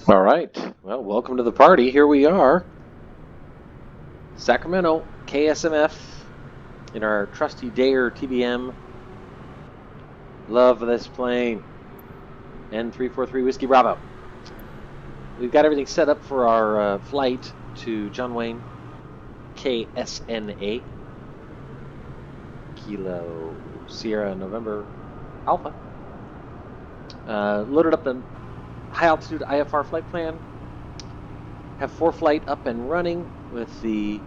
All right. Well, welcome to the party. Here we are, Sacramento, KSMF, in our trusty Dare TBM. Love this plane. N343 Whiskey Bravo. We've got everything set up for our flight to John Wayne, KSNA, Kilo Sierra November Alpha. Loaded up a high altitude IFR flight plan. Have ForeFlight up and running with the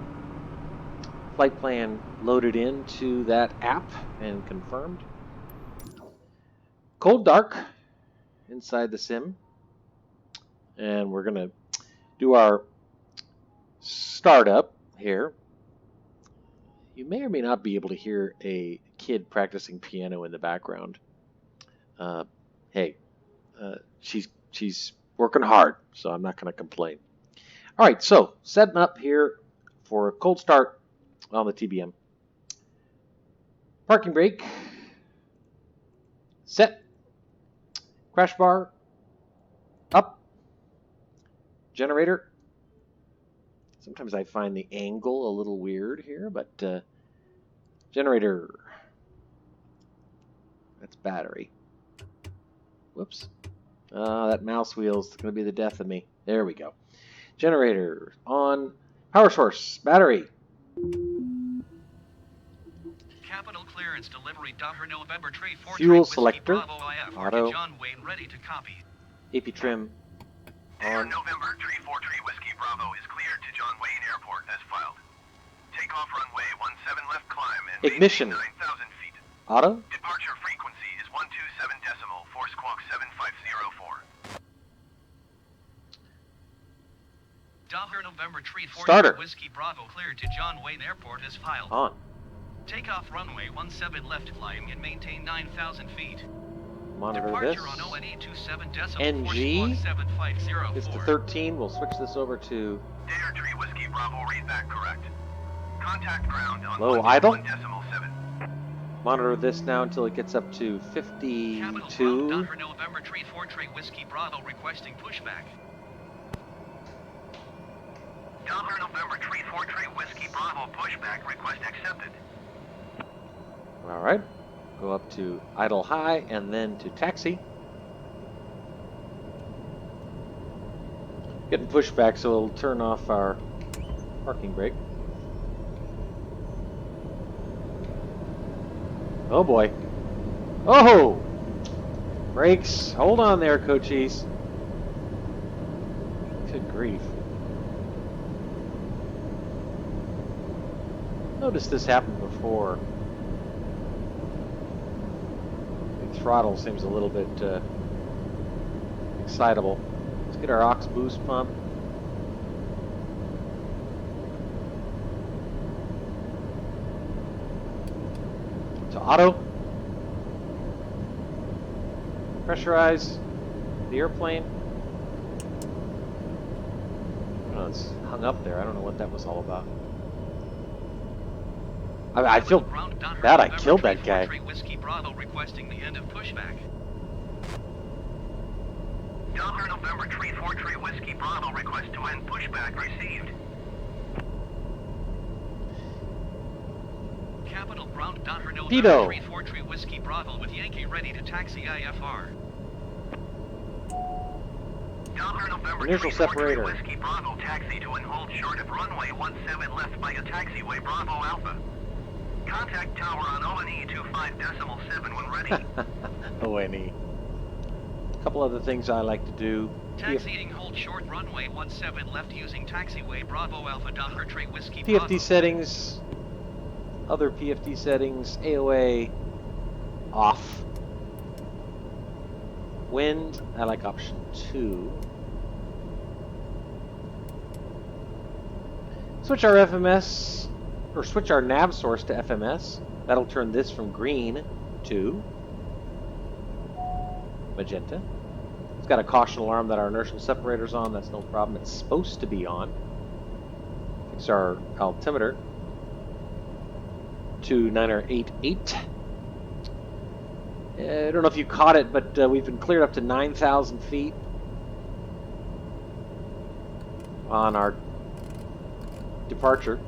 flight plan loaded into that app and confirmed. Cold dark inside the sim. And we're going to do our startup here. You may or may not be able to hear a kid practicing piano in the background. Hey, she's working hard, so I'm not going to complain. All right, so setting up here for a cold start on the TBM. Parking brake. Set. Crash bar. Up. Generator. Sometimes I find the angle a little weird here, but generator. That's battery. Whoops. That mouse wheel is going to be the death of me. There we go. Generator on. Power source. Battery. Capital clearance delivery November tree 4 Fuel selector. Auto. John Wayne ready to copy. AP trim. On. November 343 Whiskey Bravo is cleared to John Wayne Airport as filed. Takeoff runway 17 left climb and ignition. 9,000 feet. Auto. Departure frequency is 127 decimal, force squawk 7504. November tree 4 Starter. Whiskey Bravo cleared to John Wayne Airport as filed. On. Takeoff runway 17 left climb and maintain 9,000 feet. Monitor Departure this. on ONE 27 decimal, NG. force squawk 7504. It's to 13. We'll switch this over to Dare Tree Whiskey Bravo, read back correct. Contact ground on low idle. 1.7. Monitor this now until it gets up to 52. November tree 4 Whiskey Bravo requesting pushback. November tree 4 Whiskey Bravo pushback request accepted. All right. Go up to idle high and then to taxi. Getting pushback, so it'll turn off our parking brake. Oh boy. Oh! Brakes. Hold on there, coachies. Good grief. Noticed this happened before. The throttle seems a little bit excitable. Let's get our aux boost pump. To auto. Pressurize the airplane. Oh, it's hung up there. I don't know what that was all about. I feel bad I killed that guy. Whiskey Bravo requesting the end of pushback. November tree 4 Whiskey Bravo request to end pushback received. Capital ground November Tito. 343 Whiskey Bravo with Yankee ready to taxi IFR. November Initial 343 separator. Whiskey Bravo taxi to and hold short of runway 17 left by a taxiway Bravo Alpha. Contact tower on ONE 25.7 when ready. ONE. A couple other things I like to do. Taxiing hold short runway 17 left using taxiway Bravo Alpha Docker Tree Whiskey PFD Bravo. settings. Other PFD settings. AOA off. Wind, I like option 2. Switch our FMS, or switch our nav source to FMS. That'll turn this from green to magenta. It's got a caution alarm that our inertial separator's on. That's no problem. It's supposed to be on. Fix our altimeter to 9088. I don't know if you caught it, but we've been cleared up to 9,000 feet. on our departure.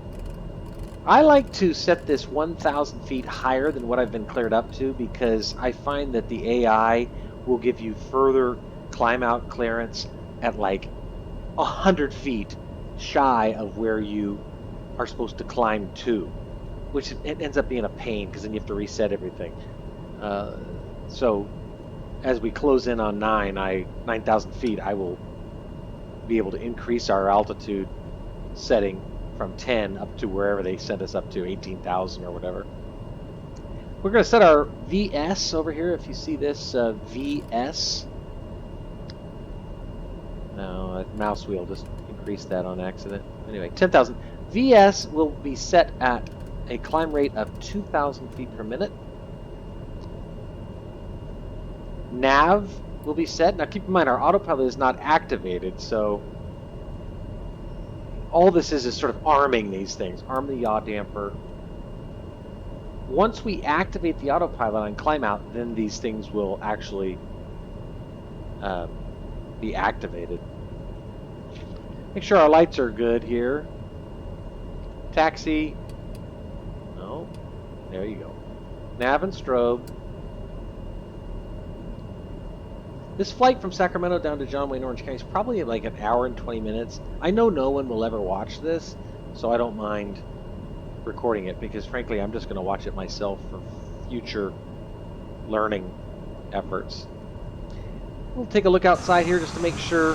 I like to set this 1,000 feet higher than what I've been cleared up to because I find that the AI will give you further climb out clearance at like 100 feet shy of where you are supposed to climb to, which it ends up being a pain because then you have to reset everything. So as we close in on 9,000 feet, I will be able to increase our altitude setting from 10 up to wherever they set us up to, 18,000 or whatever. We're going to set our VS over here. If you see this VS, no, mouse wheel just increased that on accident. Anyway, 10,000. VS will be set at a climb rate of 2,000 feet per minute. Nav will be set. Now keep in mind our autopilot is not activated, so all this is sort of arming these things. Arm the yaw damper. Once we activate the autopilot on climb out, then these things will actually be activated. Make sure our lights are good here. Taxi. No. There you go. Nav and strobe. This flight from Sacramento down to John Wayne, Orange County is probably like an hour and 20 minutes. I know no one will ever watch this, so I don't mind recording it because frankly I'm just going to watch it myself for future learning efforts. We'll take a look outside here just to make sure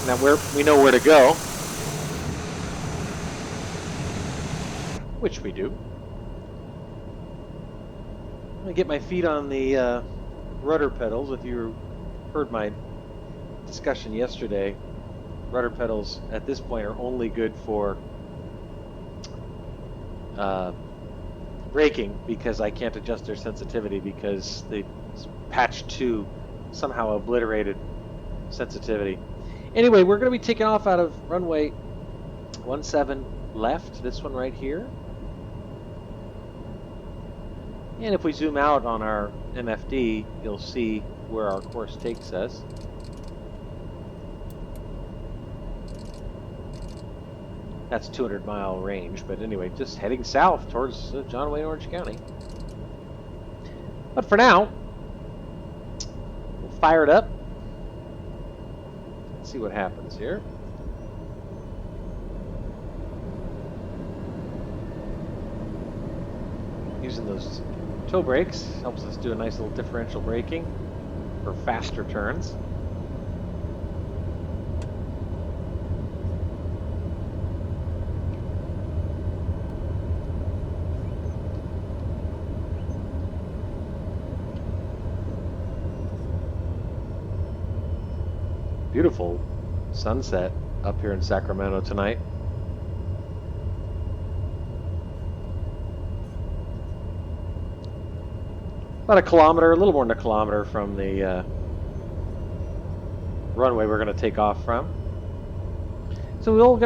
that we know where to go, which we do. I'm going to get my feet on the rudder pedals. If you heard my discussion yesterday, rudder pedals at this point are only good for braking because I can't adjust their sensitivity because the patch 2 somehow obliterated sensitivity. Anyway, we're going to be taking off out of runway 17 left, this one right here. And if we zoom out on our MFD, you'll see where our course takes us. That's 200-mile range, but anyway, just heading south towards John Wayne, Orange County. But for now, we'll fire it up. Let's see what happens here. Using those toe brakes helps us do a nice little differential braking for faster turns. Beautiful sunset up here in Sacramento tonight. About a kilometer, a little more than a kilometer from the runway we're going to take off from. So we're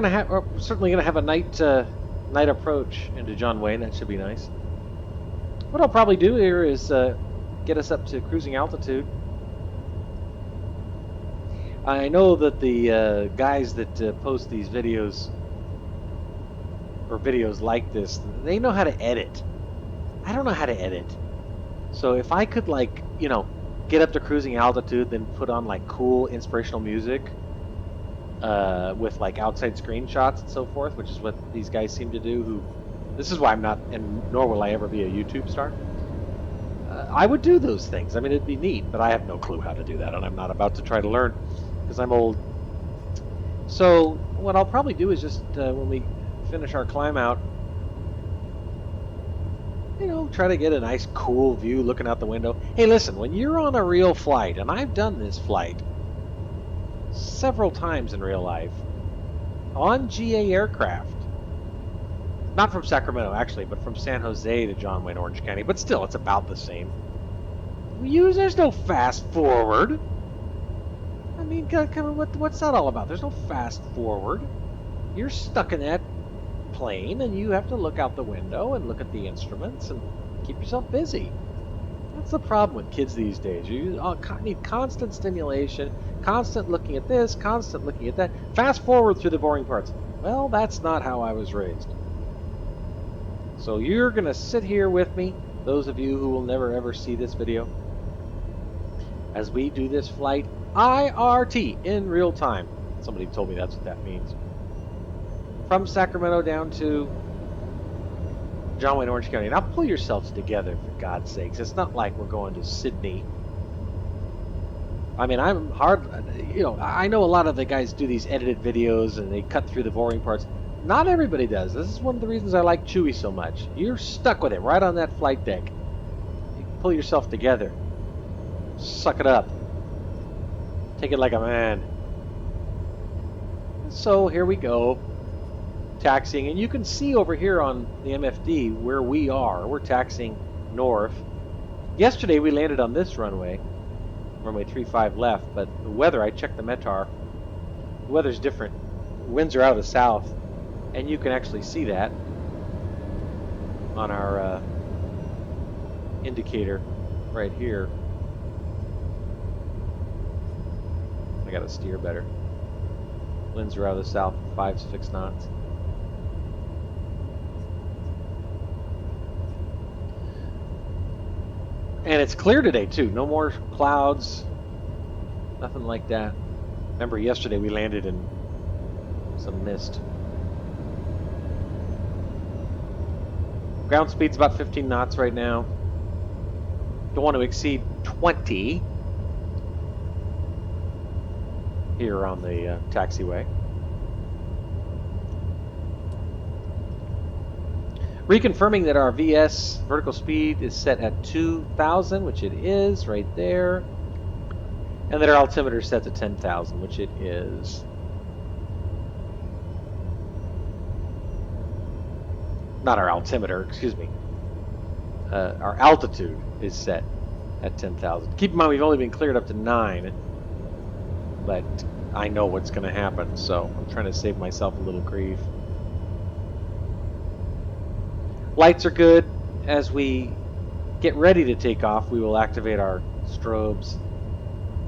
certainly going to have a night approach into John Wayne. That should be nice. What I'll probably do here is get us up to cruising altitude. I know that the guys that post these videos or videos like this, they know how to edit. I don't know how to edit. So if I could, like, you know, get up to cruising altitude, then put on like cool inspirational music with like outside screenshots and so forth, which is what these guys seem to do. This is why I'm not, and nor will I ever be a YouTube star. I would do those things. I mean, it'd be neat, but I have no clue how to do that, and I'm not about to try to learn because I'm old. So what I'll probably do is just when we finish our climb out, you know, try to get a nice cool view looking out the window. Hey, listen, when you're on a real flight, and I've done this flight several times in real life, on GA aircraft, not from Sacramento actually, but from San Jose to John Wayne, Orange County, but still, it's about the same. There's no fast forward. I mean, what's that all about? There's no fast forward. You're stuck in that plane, and you have to look out the window and look at the instruments and keep yourself busy. That's the problem with kids these days. You need constant stimulation, constant looking at this, constant looking at that. Fast forward through the boring parts. Well, that's not how I was raised. So you're going to sit here with me, those of you who will never ever see this video, as we do this flight IRT in real time. Somebody told me that's what that means. From Sacramento down to John Wayne, Orange County. Now pull yourselves together, for God's sakes. It's not like we're going to Sydney. I mean, I'm hard, I know a lot of the guys do these edited videos and they cut through the boring parts. Not everybody does. This is one of the reasons I like Chewy so much. You're stuck with it right on that flight deck. You pull yourself together. Suck it up. Take it like a man. So here we go. Taxiing, and you can see over here on the MFD where we are. We're taxiing north. Yesterday we landed on this runway 35 left, but the weather, I checked the METAR, the weather's different. Winds are out of the south, and you can actually see that on our indicator right here. I gotta steer better. Winds are out of the south, 5-6 knots. And it's clear today, too. No more clouds. Nothing like that. Remember, yesterday we landed in some mist. Ground speed's about 15 knots right now. Don't want to exceed 20 here on the taxiway. Reconfirming that our VS vertical speed is set at 2,000, which it is right there. And that our altimeter is set to 10,000, which it is. Not our altimeter, excuse me. Our altitude is set at 10,000. Keep in mind, we've only been cleared up to 9. But I know what's going to happen, so I'm trying to save myself a little grief. Lights are good. As we get ready to take off, we will activate our strobes,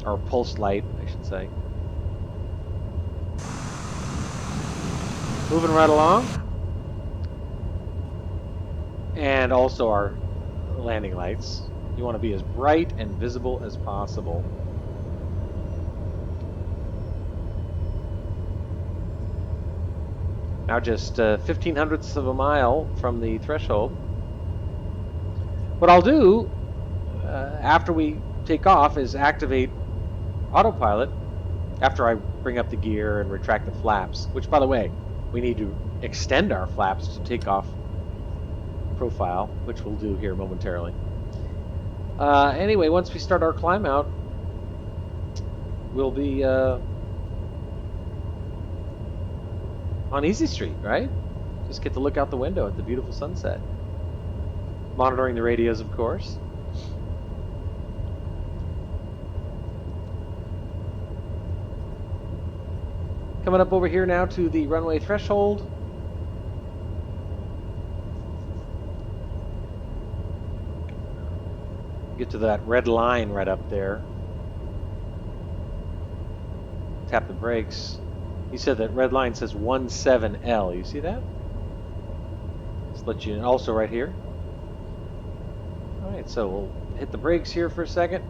our pulse light, I should say. Moving right along. And also our landing lights. You want to be as bright and visible as possible. Now just 0.15 of a mile from the threshold. What I'll do after we take off is activate autopilot after I bring up the gear and retract the flaps, which, by the way, we need to extend our flaps to take off profile, which we'll do here momentarily. Anyway, once we start our climb out, we'll be on Easy Street, right? Just get to look out the window at the beautiful sunset. Monitoring the radios, of course. Coming up over here now to the runway threshold. Get to that red line right up there. Tap the brakes. He said that red line says 17L. You see that? Let's let you in. Also right here. Alright, so we'll hit the brakes here for a second.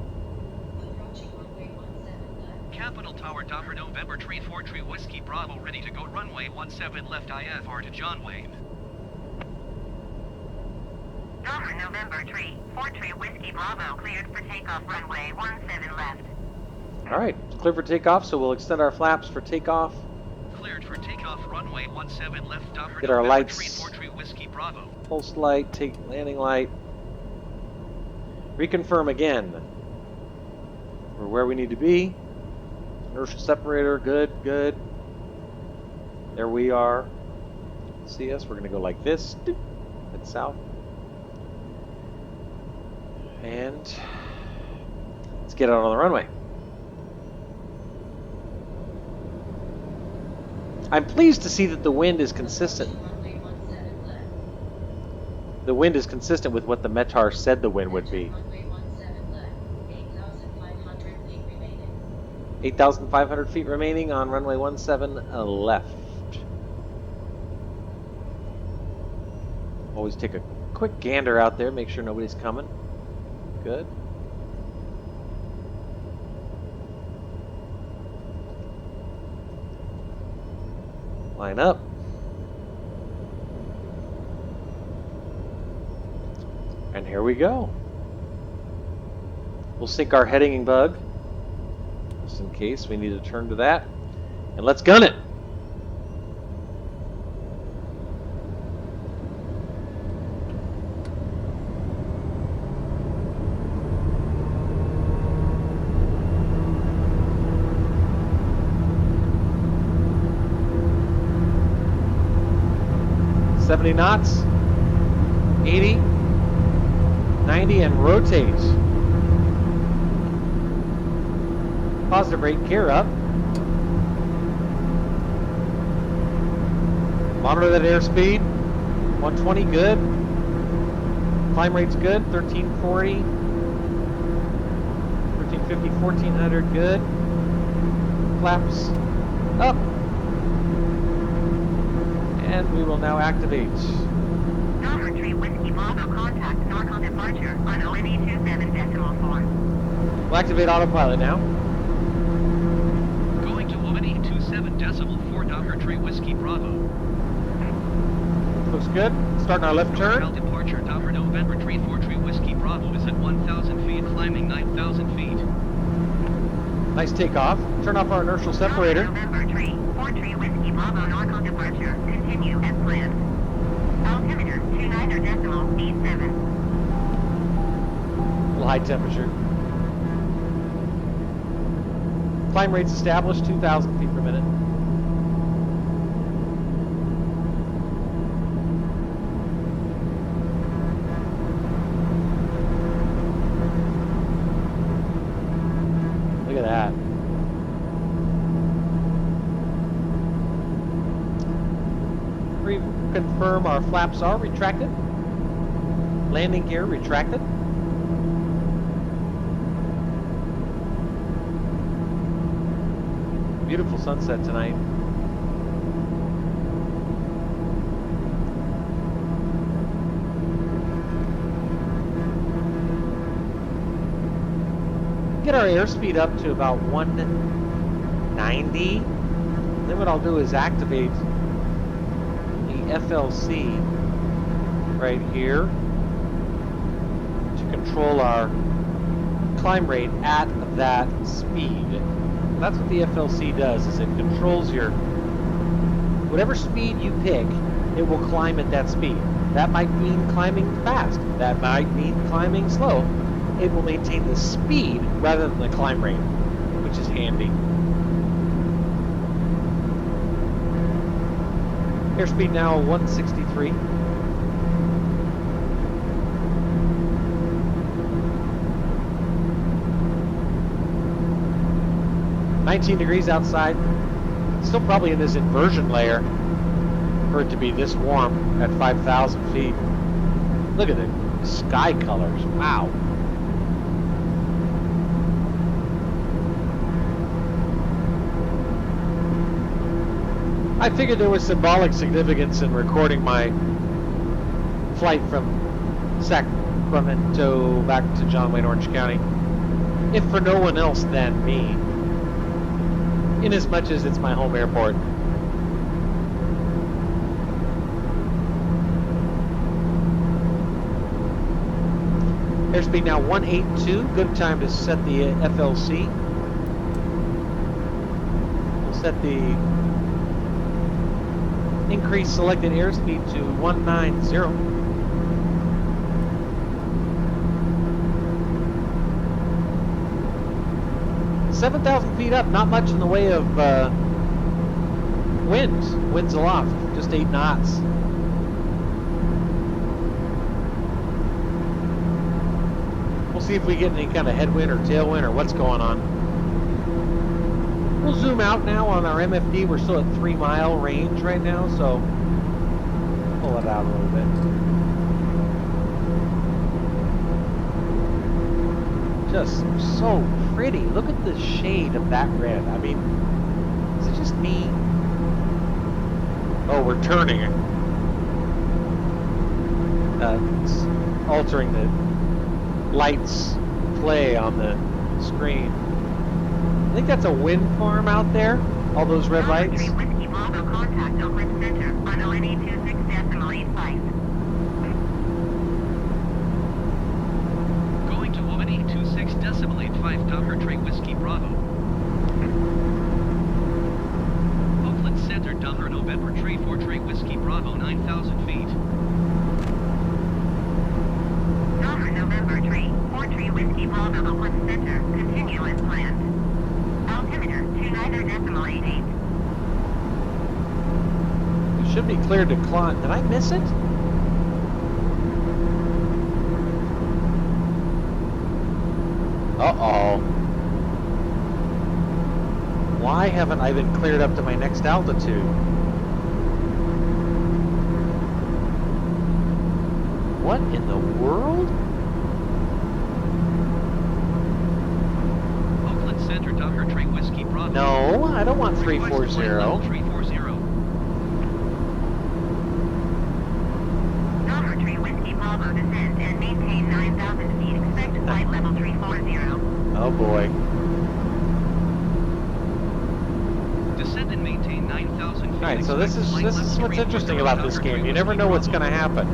Capital Tower, Dr. November Tree 4 Tree Whiskey Bravo, ready to go runway 17 left IFR to John Wayne. Dr. November Tree 4 Tree Whiskey Bravo, cleared for takeoff runway 17 left. Alright, clear for takeoff, so we'll extend our flaps for takeoff. Cleared for takeoff runway 17 left, Dr. Get our November lights. Tree 4 Tree Whiskey Bravo. Pulse light, take landing light. Reconfirm again. We're where we need to be. Inertial separator, good, good. There we are. See us? We're going to go like this. Head south. And let's get out on the runway. I'm pleased to see that the wind is consistent. The wind is consistent with what the METAR said the wind would be. 8,500 feet remaining on runway 17 left. Always take a quick gander out there, make sure nobody's coming. Good. Line up. And here we go. We'll sync our heading bug, just in case we need to turn to that. And let's gun it. $70 knots, 80, 90, and rotate. Positive rate, gear up. Monitor that airspeed. 120, good. Climb rate's good. 1340, 1350, 1400, good. Flaps up. And we will now activate. Number 3 Whiskey Bravo contact NORCAL departure on ONE 27.4. We'll activate autopilot now. Going to ONE 27.4 Number 3 Whiskey Bravo. Looks good. Starting our left NorCal turn. departure November 343 Whiskey Bravo is at 1,000 feet, climbing 9,000 feet. Nice takeoff. Turn off our inertial separator. November 343 Whiskey Bravo NORCAL departure. Continue as planned. Altimeter 29.87. A little high temperature. Climb rates established, 2,000 feet per minute. Look at that. Reconfirm our flaps are retracted. Landing gear retracted. Beautiful sunset tonight. Get our airspeed up to about 190. Then what I'll do is activate the FLC right here to control our climb rate at that speed. That's what the FLC does, is it controls your, whatever speed you pick, it will climb at that speed. That might mean climbing fast. That might mean climbing slow. It will maintain the speed rather than the climb rate, which is handy. Airspeed now 163. $19 degrees outside. Still probably in this inversion layer for it to be this warm at 5,000 feet. Look at the sky colors. Wow. I figured there was symbolic significance in recording my flight from Sacramento back to John Wayne, Orange County, if for no one else than me, inasmuch as it's my home airport. Airspeed now 182. Good time to set the FLC. We'll set the increase selected airspeed to 190. $7,000 feet up, not much in the way of winds. Winds aloft, just 8 knots. We'll see if we get any kind of headwind or tailwind or what's going on. We'll zoom out now on our MFD. We're still at 3 mile range right now, so pull it out a little bit. Just so pretty. Look at the shade of that red. I mean, is it just me? Oh, we're turning. It's altering the lights play on the screen. I think that's a wind farm out there. All those red lights. Whiskey Bravo, contact Oakland Center on ONE 26.85. Going to ONE 26.85 Docker Tree Whiskey Bravo. Oakland Center Docker November Tree 4 Tree Whiskey Bravo 9,000 feet. Docker November Tree 4 Tree Whiskey Bravo, Oakland Center, continue as planned. Altimeter 29.88. It should be cleared to climb. Did I miss it? Uh-oh. Why haven't I been cleared up to my next altitude? What in the world? Oakland Center Docker Tree Whiskey Bravo. No, I don't want Request flight 340. level 340. Docker Tree Whiskey Bravo, descend and maintain 9,000 feet. Expect flight level 340. Oh boy. Descend and maintain 9,000 feet. Alright, so this is Expect flight level what's interesting 340 about this Docker game. Tree You never Whiskey know what's Bravo. going to happen.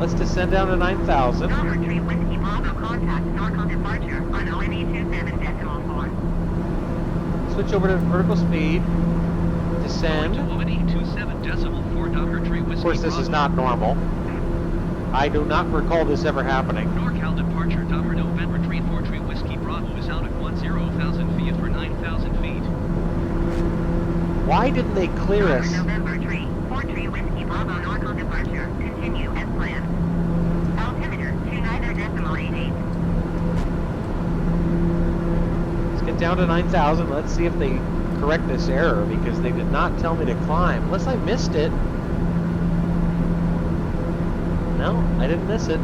Let's descend down to 9,000. Docker Tree Whiskey Bravo, contact NorCal departure on ONE 27.4. Switch over to vertical speed. Descend. Going to ONE 27.4 Docker Tree Whiskey Of course, this is not normal. I do not recall this ever happening. NorCal departure Docker November Tree 4 Tree Whiskey Bravo is out at 10,000 feet for 9,000 feet. Why didn't they clear us? November Tree 4 Tree Whiskey Bravo, NorCal departure. Continue as planned. Altimeter 29.88. Let's get down to 9,000. Let's see if they correct this error, because they did not tell me to climb. Unless I missed it. No, I didn't miss it.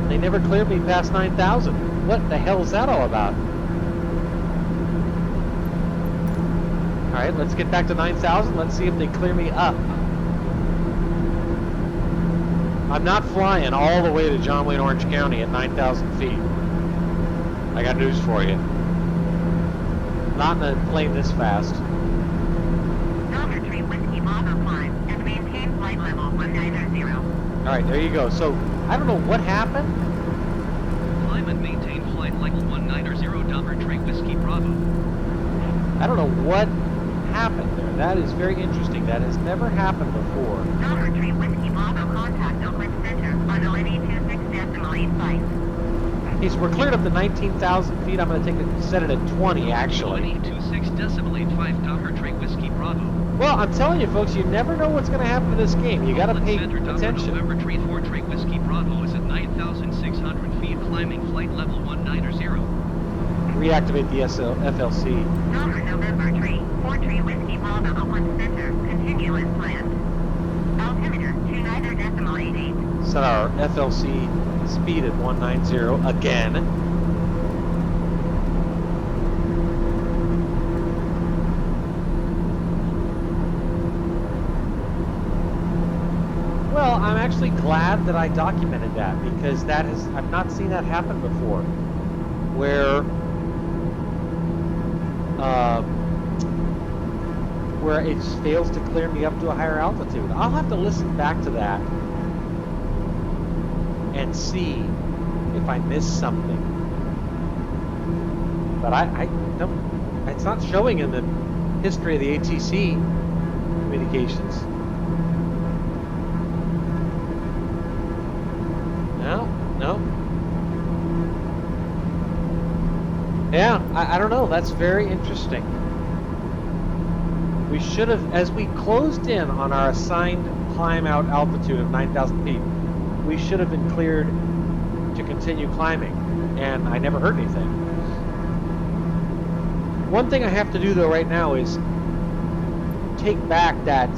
They never cleared me past 9,000. What the hell is that all about? Alright, let's get back to 9,000. Let's see if they clear me up. I'm not flying all the way to John Wayne, Orange County at 9,000 feet. I got news for you. Not in a plane this fast. Docker Tree Whiskey Bravo, climb and maintain flight level 190. Alright, there you go. So, I don't know what happened. Climb and maintain flight level 190 Docker Tree Whiskey Bravo. I don't know what happened there. That is very interesting. That has never happened before. Docker Tree Whiskey Bravo, contact Oakland Center on ONE 26.85. Okay, so we're cleared up to 19,000 feet. I'm going to take it, set it at 20, actually. ONE 26.85 Docker Tree Whiskey Bravo. Well, I'm telling you, folks, you never know what's going to happen to this game. You got to Oakland pay Center Docker attention. November Tree 4 Tree Whiskey Bravo is at 9,600 feet, climbing flight level 190. Reactivate the FLC. Docker November Tree 4 Tree Whiskey Bravo, Oakland Center, continue as planned. Altimeter 29.88. Set our FLC speed at 190 again. Well, I'm actually glad that I documented that, because I've not seen that happen before, where it just fails to clear me up to a higher altitude. I'll have to listen back to that and see if I missed something. But I don't, it's not showing in the history of the ATC communications. No. Yeah, I don't know. That's very interesting. We should have, as we closed in on our assigned climb out altitude of 9,000 feet, we should have been cleared to continue climbing, and I never heard anything. One thing I have to do though right now is take back that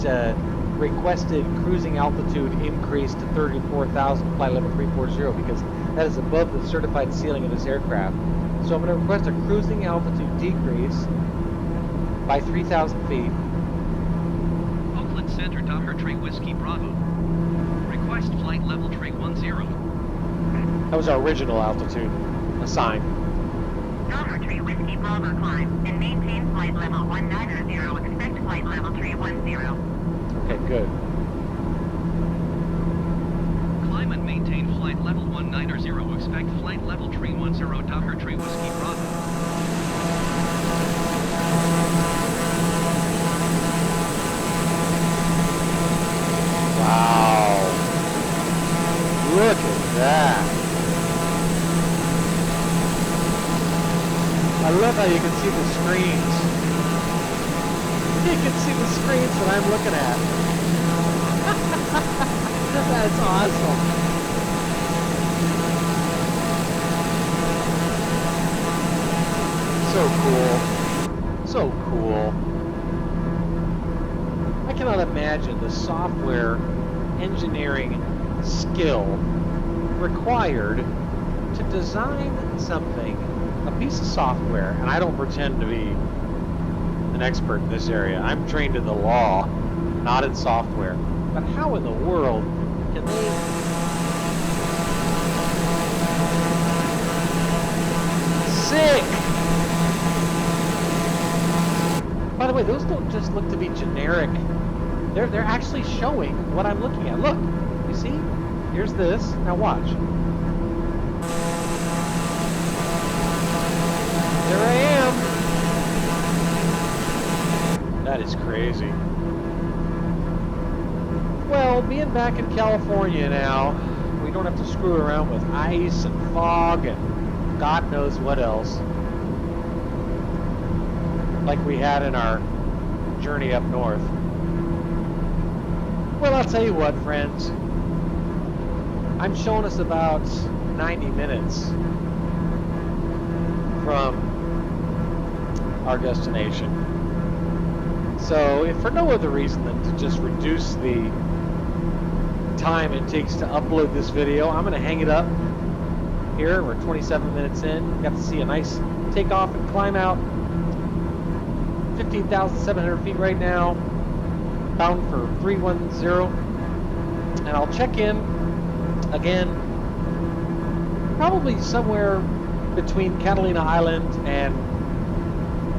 requested cruising altitude increase to 34,000 flight level 340, because that is above the certified ceiling of this aircraft. So I'm going to request a cruising altitude decrease by 3,000 feet. Oakland Center, Docker Tree Whiskey Bravo. Request flight level tree 10. That was our original altitude assigned. Docker Tree Whiskey Bravo climb and maintain flight level 190. Expect flight level 310. Okay, good. Climb and maintain flight level 190. Expect flight level tree 10. Docker Tree Whiskey Bravo. Wow. Look at that. I love how you can see the screens. You can see the screens that I'm looking at. That's awesome. So cool. So cool. I cannot imagine the software engineering skill required to design something, a piece of software, and I don't pretend to be an expert in this area. I'm trained in the law, not in software. But how in the world can they sick? By the way, those don't just look to be generic. They're actually showing what I'm looking at. Look, you see? Here's this. Now watch. There I am. That is crazy. Well, being back in California now, we don't have to screw around with ice and fog and God knows what else, like we had in our journey up north. Well, I'll tell you what, friends. I'm showing us about 90 minutes from our destination. So, if for no other reason than to just reduce the time it takes to upload this video, I'm going to hang it up here. We're 27 minutes in. Got to see a nice takeoff and climb out. 15,700 feet right now. Bound for 310. And I'll check in again probably somewhere between Catalina Island and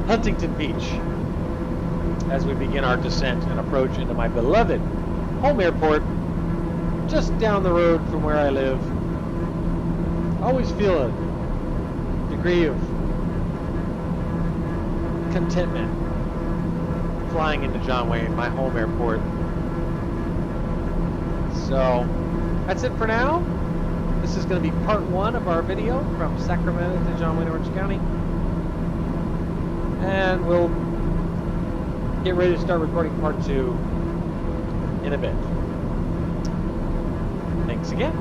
Huntington Beach as we begin our descent and approach into my beloved home airport just down the road from where I live. I always feel a degree of contentment flying into John Wayne, my home airport. So that's it for now. This is going to be part one of our video from Sacramento to John Wayne, Orange County. And we'll get ready to start recording part two in a bit. Thanks again.